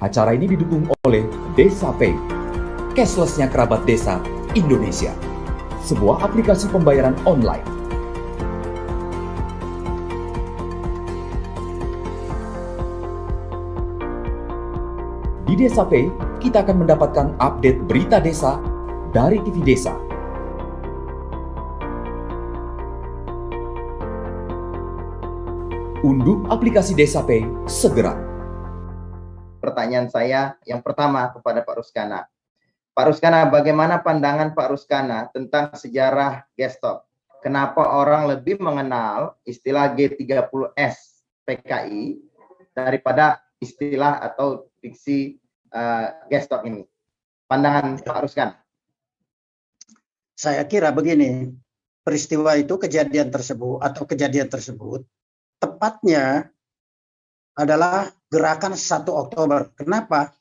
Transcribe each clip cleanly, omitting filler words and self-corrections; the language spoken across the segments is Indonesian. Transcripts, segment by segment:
Acara ini didukung oleh Desa Pay, cashless-nya kerabat desa Indonesia, sebuah aplikasi pembayaran online. Di Desa Pay, kita akan mendapatkan update berita desa dari TV Desa. Unduh aplikasi Desa Pay segera. Pertanyaan saya yang pertama kepada Pak Ruskana. Pak Ruskana, bagaimana pandangan Pak Ruskana tentang sejarah Gestop? Kenapa orang lebih mengenal istilah G30S PKI daripada istilah atau diksi Gestop ini? Pandangan Pak Ruskana. Saya kira begini, peristiwa itu kejadian tersebut tepatnya adalah gerakan 1 Oktober. Kenapa?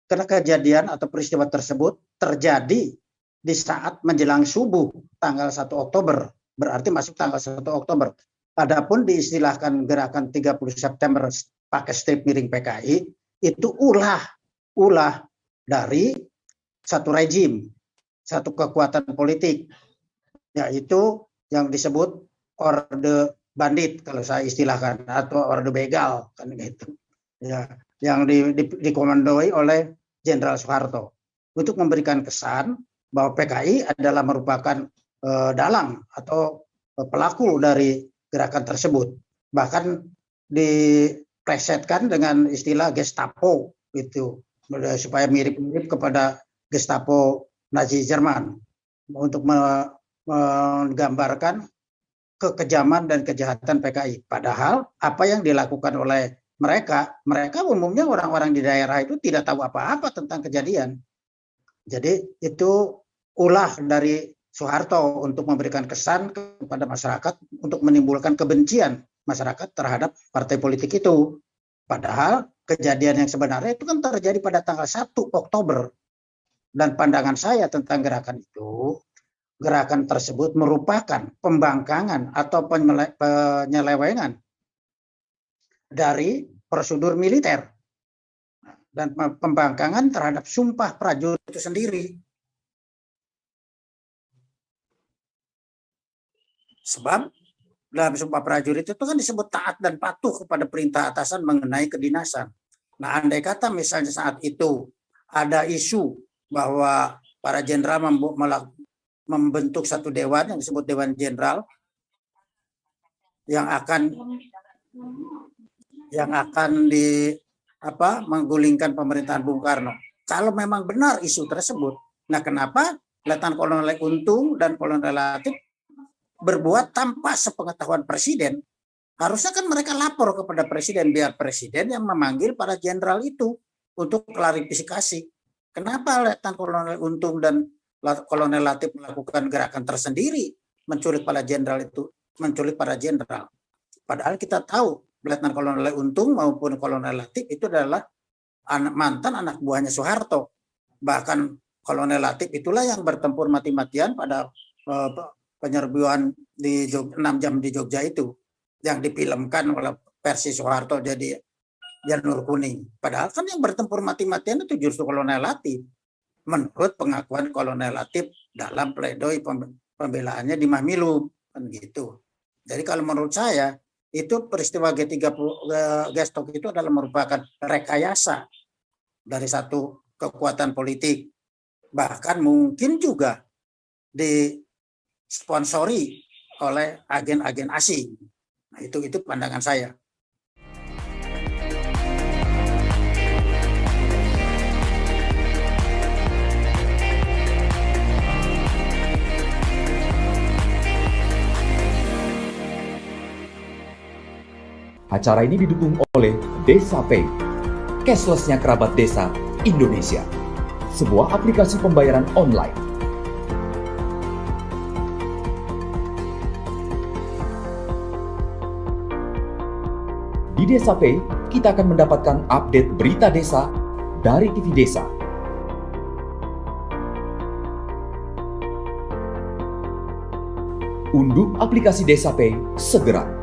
Karena kejadian atau peristiwa tersebut terjadi di saat menjelang subuh tanggal 1 Oktober. Berarti masuk tanggal 1 Oktober. Adapun diistilahkan gerakan 30 September pakai strip miring PKI, itu ulah dari satu rejim, satu kekuatan politik, yaitu yang disebut Orde Bandit kalau saya istilahkan, atau Orde Begal kan gitu. Ya, yang dikomandoi oleh Jenderal Soeharto untuk memberikan kesan bahwa PKI adalah merupakan dalang atau pelaku dari gerakan tersebut. Bahkan diplesetkan dengan istilah Gestapo itu supaya mirip-mirip kepada Gestapo Nazi Jerman untuk menggambarkan kekejaman dan kejahatan PKI. Padahal apa yang dilakukan oleh mereka umumnya orang-orang di daerah itu tidak tahu apa-apa tentang kejadian. Jadi itu ulah dari Soeharto untuk memberikan kesan kepada masyarakat untuk menimbulkan kebencian masyarakat terhadap partai politik itu. Padahal kejadian yang sebenarnya itu kan terjadi pada tanggal 1 Oktober. Dan pandangan saya tentang gerakan itu, gerakan tersebut merupakan pembangkangan atau penyelewengan dari prosedur militer dan pembangkangan terhadap sumpah prajurit itu sendiri. Sebab dalam sumpah prajurit itu kan disebut taat dan patuh kepada perintah atasan mengenai kedinasan. Nah, andai kata misalnya saat itu ada isu bahwa para jenderal membentuk satu dewan yang disebut Dewan Jenderal yang akan menggulingkan pemerintahan Bung Karno. Kalau memang benar isu tersebut, nah kenapa Letnan Kolonel Untung dan Kolonel Latif berbuat tanpa sepengetahuan presiden? Harusnya kan mereka lapor kepada presiden, biar presiden yang memanggil para jenderal itu untuk klarifikasi. Kenapa Letnan Kolonel Untung dan Kolonel Latif melakukan gerakan tersendiri menculik para jenderal itu, menculik para jenderal. Padahal kita tahu Letnan Kolonel Untung maupun Kolonel Latif itu adalah mantan anak buahnya Soeharto. Bahkan Kolonel Latif itulah yang bertempur mati-matian pada penyerbuan di 6 jam di Jogja itu, yang difilmkan oleh versi Soeharto jadi Janur Kuning. Padahal kan yang bertempur mati-matian itu justru Kolonel Latif. Menurut pengakuan Kolonel Latif dalam pledoi pembelaannya di Mahmilum kan gitu. Jadi kalau menurut saya itu peristiwa G30 Gestop itu adalah merupakan rekayasa dari satu kekuatan politik, bahkan mungkin juga disponsori oleh agen-agen asing. Nah, itu pandangan saya. Acara ini didukung oleh Desa Pay, cashless-nya kerabat desa Indonesia, sebuah aplikasi pembayaran online. Di Desa Pay, kita akan mendapatkan update berita desa dari TV Desa. Unduh aplikasi Desa Pay segera.